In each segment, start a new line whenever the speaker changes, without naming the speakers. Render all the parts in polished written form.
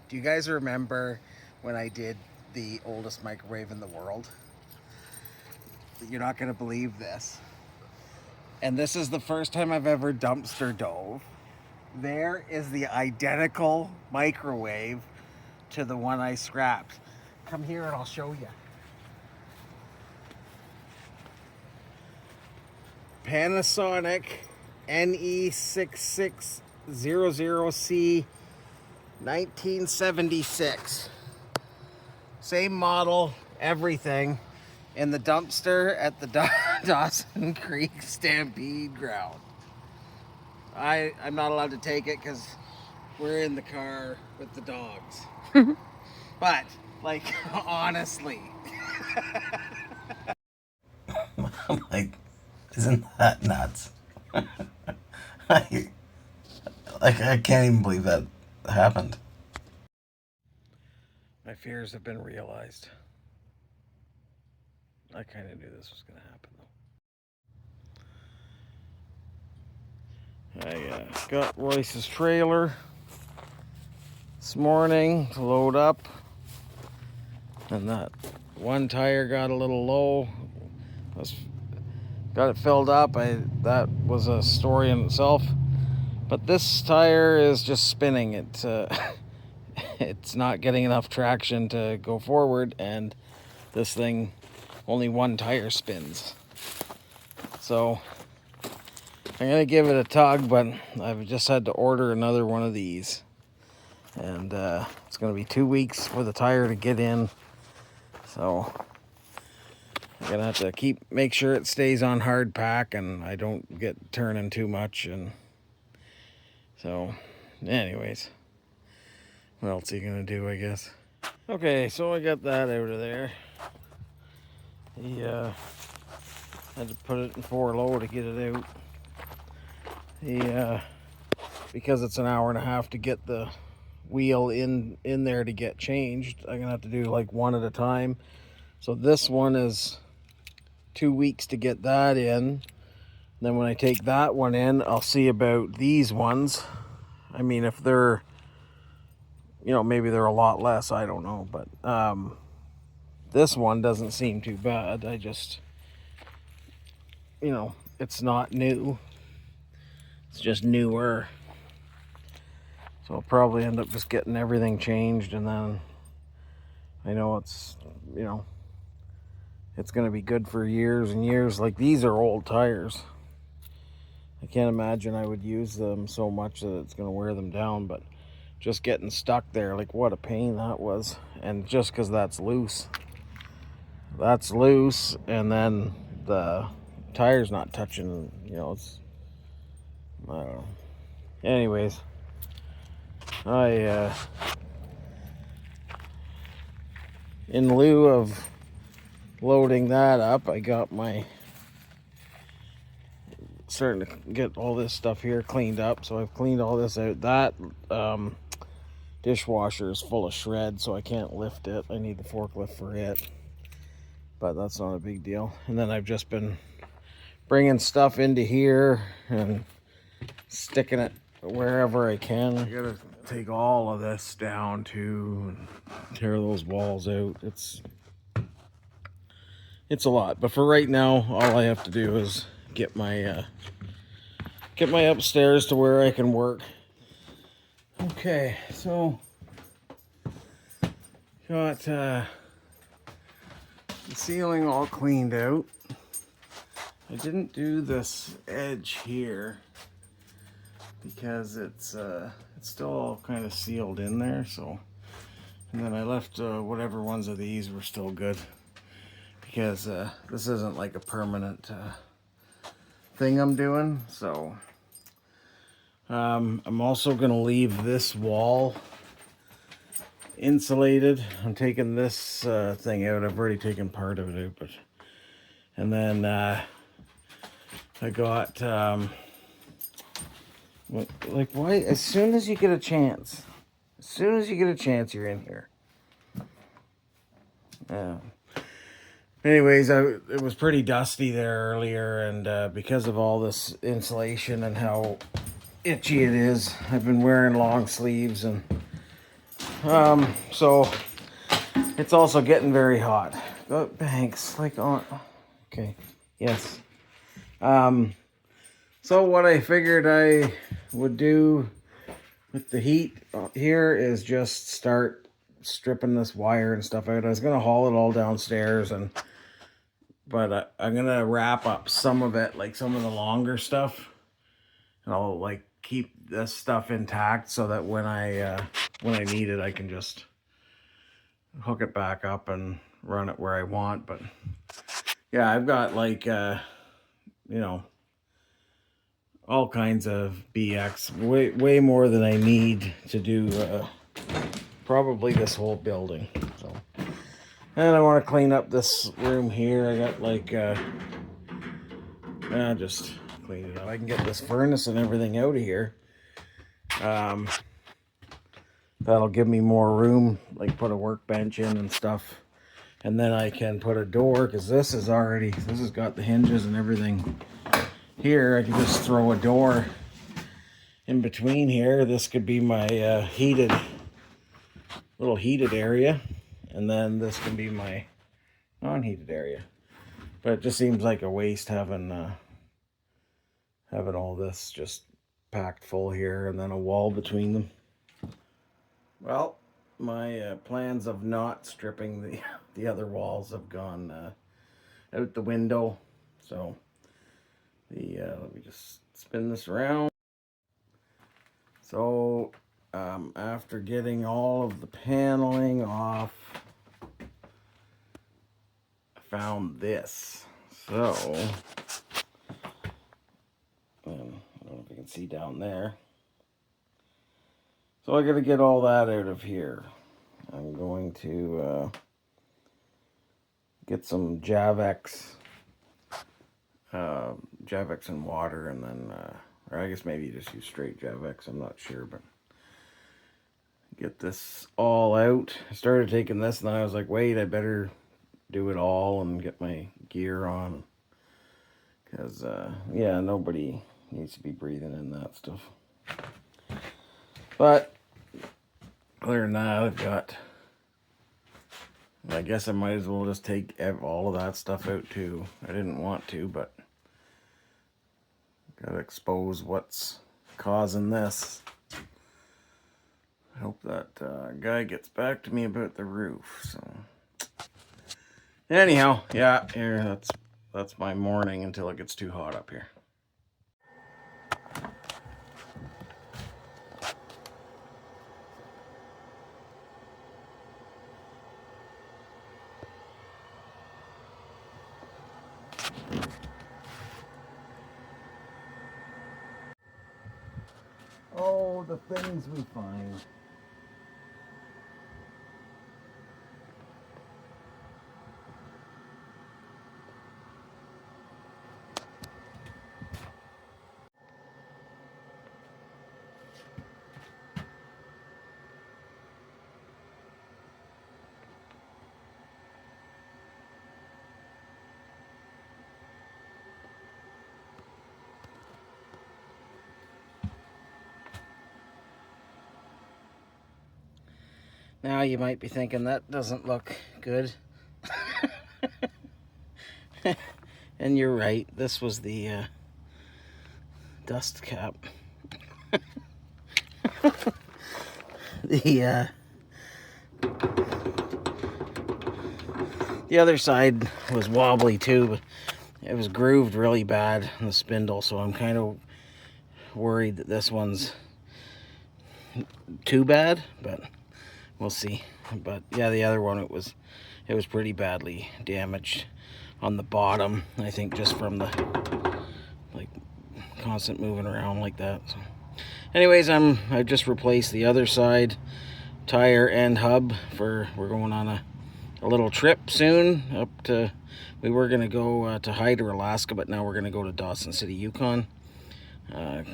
Do you guys remember when I did the oldest microwave in the world? You're not going to believe this. And this is the first time I've ever dumpster dove. There is the identical microwave to the one I scrapped. Come here and I'll show you. Panasonic NE6600C 1976. Same model, everything, in the dumpster at the Dawson Creek Stampede ground. I'm not allowed to take it because we're in the car with the dogs. But, like, honestly.
I'm like, isn't that nuts? I can't even believe that happened.
My fears have been realized. I kind of knew this was going to happen, though. I got Royce's trailer this morning to load up. And that one tire got a little low. Got it filled up. That was a story in itself. But this tire is just spinning. It's not getting enough traction to go forward, and this thing, only one tire spins. So I'm gonna give it a tug, but I've just had to order another one of these, and it's gonna be 2 weeks for the tire to get in. So I'm gonna have to make sure it stays on hard pack and I don't get turning too much. And so anyways, what else are you gonna do, I guess? Okay, so I got that out of there. He had to put it in 4 low to get it out. Because it's an hour and a half to get the wheel in there to get changed, I'm gonna have to do like one at a time. So this one is 2 weeks to get that in. Then when I take that one in, I'll see about these ones. I mean, if they're, maybe they're a lot less, I don't know. But this one doesn't seem too bad. I just, it's not new. It's just newer. So I'll probably end up just getting everything changed, and then I know it's, it's going to be good for years and years. Like, these are old tires. I can't imagine I would use them so much that it's going to wear them down, but just getting stuck there, like, what a pain that was. And just because that's loose, and then the tire's not touching, it's, I don't know. Anyways, in lieu of loading that up, I got starting to get all this stuff here cleaned up. So I've cleaned all this out. That dishwasher is full of shred, so I can't lift it. I need the forklift for it, but that's not a big deal. And then I've just been bringing stuff into here and sticking it wherever I can. I gotta take all of this down too and tear those walls out. It's a lot, but for right now, all I have to do is get my upstairs to where I can work. Okay, so got the ceiling all cleaned out. I didn't do this edge here because it's still kind of sealed in there. So, and then I left whatever ones of these were still good, because this isn't like a permanent thing I'm doing. So I'm also gonna leave this wall insulated. I'm taking this thing out. I've already taken part of it out, but, and then I got like, why, as soon as you get a chance, you're in here. Yeah. Anyways, it was pretty dusty there earlier, and because of all this insulation and how itchy it is, I've been wearing long sleeves, and So it's also getting very hot. Oh, thanks. Like on. Okay. Yes. So what I figured I would do with the heat here is just start stripping this wire and stuff out. I was gonna haul it all downstairs, but I'm gonna wrap up some of it, like some of the longer stuff. And I'll like keep this stuff intact so that when I need it, I can just hook it back up and run it where I want. But yeah, I've got like you know, all kinds of BX, way more than I need to do probably this whole building. So, and I want to clean up this room here. I got like just clean it up. I can get this furnace and everything out of here. That'll give me more room, like put a workbench in and stuff. And then I can put a door, because this has got the hinges and everything here. I can just throw a door in between here. This could be my little heated area. And then this can be my non-heated area. But it just seems like a waste having all this just packed full here and then a wall between them. Well, my plans of not stripping the other walls have gone out the window. So let me just spin this around. So after getting all of the paneling off, I found this. So I don't know if you can see down there. So I got to get all that out of here. I'm going to get some Javex and water, and then, or I guess maybe you just use straight Javex, I'm not sure, but get this all out. I started taking this, and then I was like, wait, I better do it all and get my gear on, because, yeah, nobody needs to be breathing in that stuff. But other than that, I've got, I guess I might as well just take all of that stuff out too. I didn't want to, but gotta expose what's causing this. I hope that guy gets back to me about the roof. So anyhow, yeah, here, that's my morning until it gets too hot up here. Oh, the things we find. Now you might be thinking that doesn't look good. And you're right, this was the dust cap. The other side was wobbly too, but it was grooved really bad in the spindle, so I'm kind of worried that this one's too bad, but we'll see. But yeah, the other one, it was pretty badly damaged on the bottom, I think, just from the like constant moving around like that. So anyways, I just replaced the other side tire and hub. We're going on a little trip soon up to, we were gonna go to Hyder, Alaska, but now we're gonna go to Dawson City, Yukon,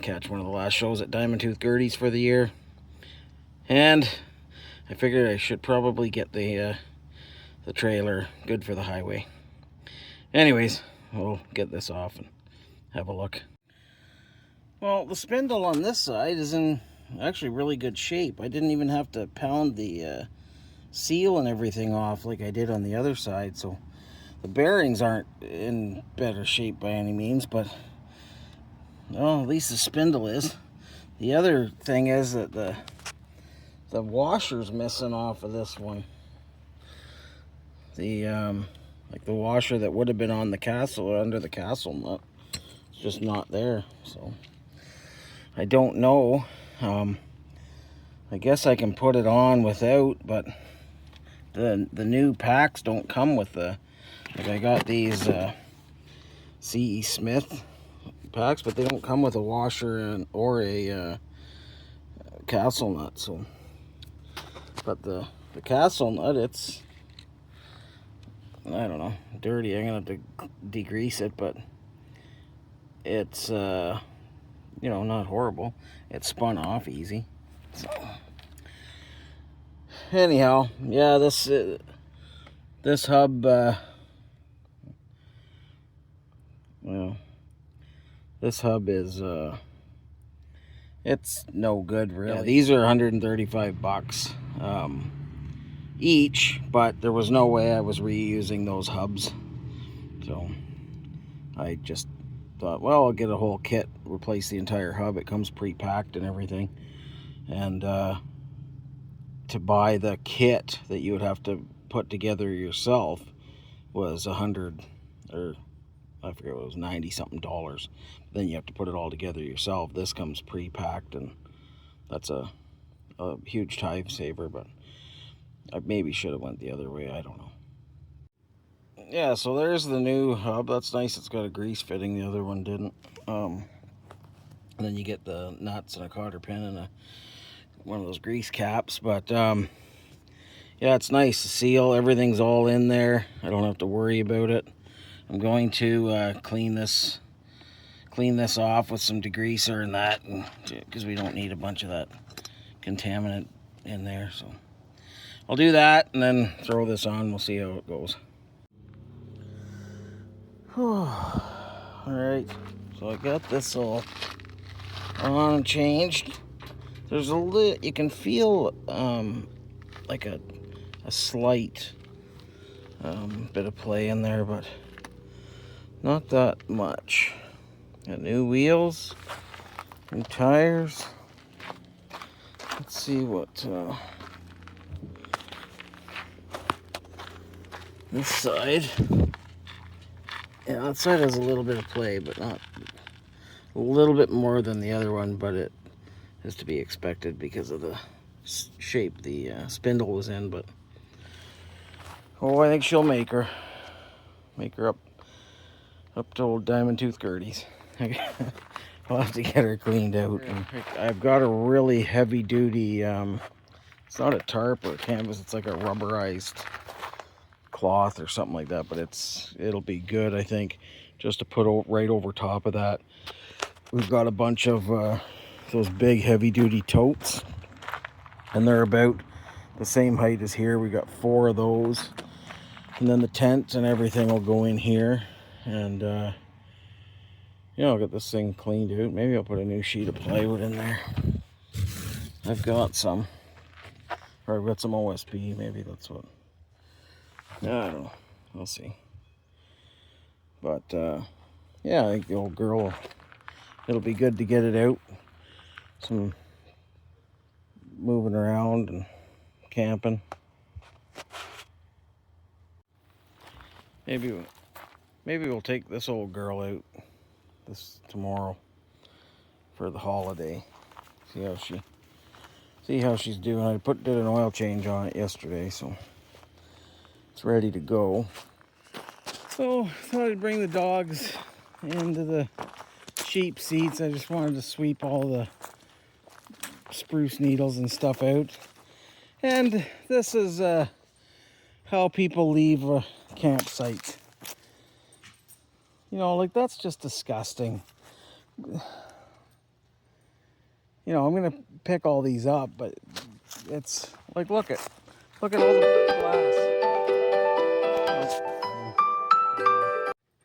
catch one of the last shows at Diamond Tooth Gertie's for the year. And I figured I should probably get the trailer good for the highway. Anyways, we'll get this off and have a look. Well, the spindle on this side is in actually really good shape. I didn't even have to pound the seal and everything off like I did on the other side, so the bearings aren't in better shape by any means, but well, at least the spindle is. The other thing is that the washer's missing off of this one. The like the washer that would have been on the castle or under the castle nut, it's just not there. So I don't know. I guess I can put it on without, but the new packs don't come with the, like I got these C.E. Smith packs, but they don't come with a washer or a castle nut. So, but the castle nut, it's, I don't know, dirty. I'm gonna have to degrease it, but it's you know, not horrible. It spun off easy. So anyhow, yeah, this hub, well, this hub is it's no good really. Yeah, these are 135 bucks each, but there was no way I was reusing those hubs, so I just thought, well, I'll get a whole kit, replace the entire hub. It comes pre-packed and everything, and to buy the kit that you would have to put together yourself was $100, or I forget what it was, $90 something. Then you have to put it all together yourself. This comes pre-packed, and that's a huge time saver, but I maybe should have went the other way. I don't know. Yeah, so there's the new hub. That's nice. It's got a grease fitting. The other one didn't. And then you get the nuts and a cotter pin and one of those grease caps. But yeah, it's nice. The seal, everything's all in there. I don't have to worry about it. I'm going to clean this off with some degreaser and that, because we don't need a bunch of that contaminant in there. So I'll do that and then throw this on. We'll see how it goes. Alright, so I got this all on and changed. There's you can feel like a slight bit of play in there, but not that much. Got new wheels, new tires. Let's see what this side. Yeah, that side has a little bit of play, but not a little bit more than the other one, but it is to be expected because of the shape the spindle was in. But oh, I think she'll make her up to old Diamond Tooth Gertie's. I'll have to get her cleaned out. And I've got a really heavy duty, it's not a tarp or a canvas, it's like a rubberized cloth or something like that, but it'll be good, I think, just to put right over top of that. We've got a bunch of those big heavy duty totes, and they're about the same height as here. We got 4 of those, and then the tent and everything will go in here. And yeah, I'll get this thing cleaned out. Maybe I'll put a new sheet of plywood in there. I've got some, or I've got some OSB. Maybe that's what, I don't know, we'll see. But yeah, I think the old girl, it'll be good to get it out. Some moving around and camping. Maybe we'll take this old girl out this tomorrow for the holiday. See how she's doing. I did an oil change on it yesterday, so it's ready to go. So I thought I'd bring the dogs into the cheap seats. I just wanted to sweep all the spruce needles and stuff out. And this is how people leave a campsite. You know, like, that's just disgusting. You know, I'm gonna pick all these up, but it's like, look at all the glass.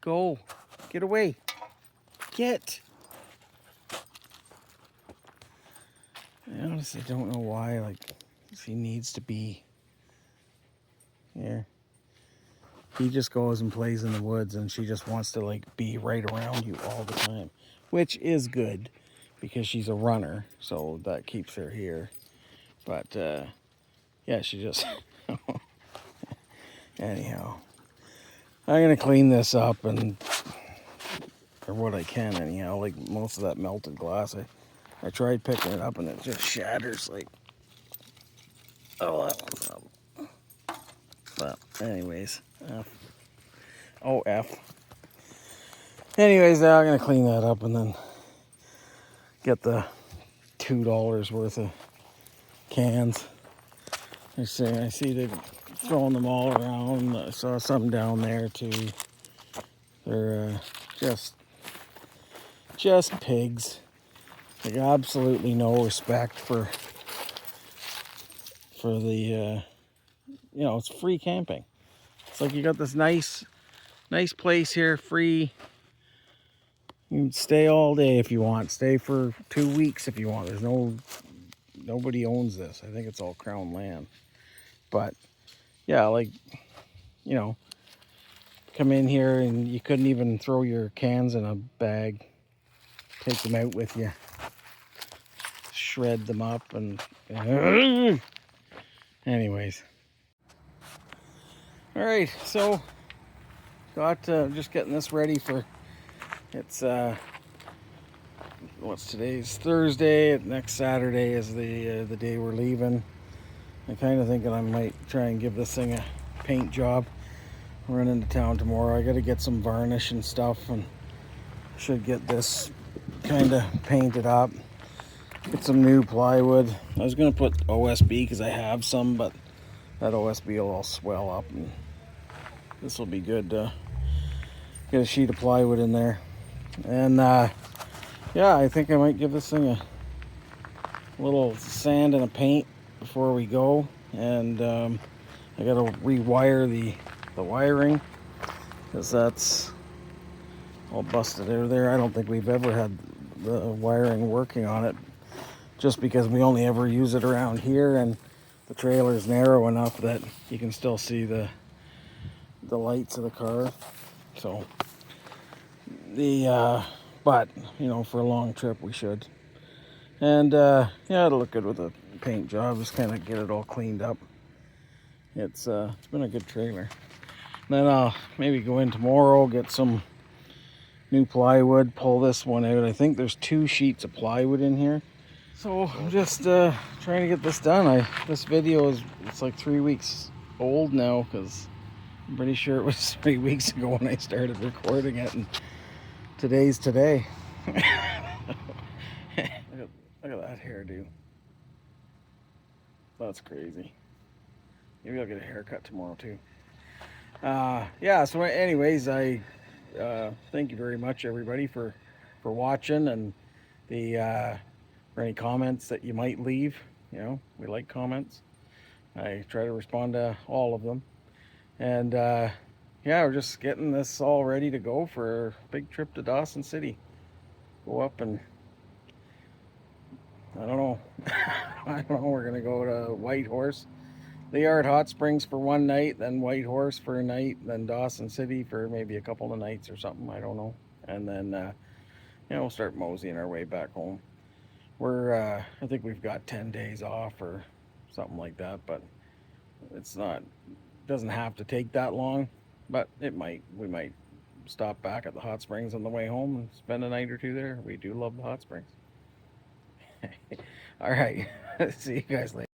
Go, get away, get. I honestly don't know why, like, she needs to be here. He just goes and plays in the woods, and she just wants to, like, be right around you all the time, which is good because she's a runner, so that keeps her here. But yeah, she just anyhow, I'm gonna clean this up, and or what I can anyhow. Like, most of that melted glass, I tried picking it up and it just shatters. Like, oh, that one's up. But anyways, F. Anyways, I'm gonna clean that up and then get the $2 worth of cans. I see they're throwing them all around. I saw some down there too. They're just pigs. Like, absolutely no respect for the it's free camping. It's like you got this nice place here, free. You can stay all day if you want. Stay for 2 weeks if you want. There's nobody owns this. I think it's all crown land. But yeah, like, come in here and you couldn't even throw your cans in a bag. Take them out with you. Shred them up and anyways. All right, so got just getting this ready for it's what's today's Thursday. Next Saturday is the day we're leaving. I'm kind of thinking I might try and give this thing a paint job. Run into town tomorrow. I got to get some varnish and stuff, and should get this kind of painted up. Get some new plywood. I was gonna put OSB because I have some, but that OSB will all swell up, and this will be good to get a sheet of plywood in there. And yeah, I think I might give this thing a little sand and a paint before we go. And I gotta rewire the wiring because that's all busted out of there. I don't think we've ever had the wiring working on it, just because we only ever use it around here, and the trailer's narrow enough that you can still see the lights of the car. So but for a long trip we should. And yeah, it'll look good with a paint job. Just kind of get it all cleaned up. It's been a good trailer. Then I'll maybe go in tomorrow, get some new plywood, pull this one out. I think there's 2 sheets of plywood in here. So I'm just trying to get this done. This video it's like 3 weeks old now, because I'm pretty sure it was 3 weeks ago when I started recording it, and today's today. Look at that hairdo. That's crazy. Maybe I'll get a haircut tomorrow too. Yeah, so anyways, I thank you very much, everybody, for watching, and for any comments that you might leave. We like comments. I try to respond to all of them. And yeah, we're just getting this all ready to go for a big trip to Dawson City. Go up and I don't know. We're gonna go to Whitehorse, the Yard Hot Springs for one night, then Whitehorse for a night, then Dawson City for maybe a couple of nights or something. I don't know. And then we'll start moseying our way back home. We're I think we've got 10 days off or something like that, but doesn't have to take that long, but we might stop back at the hot springs on the way home and spend a night or two there. We do love the hot springs. All right. See you guys later.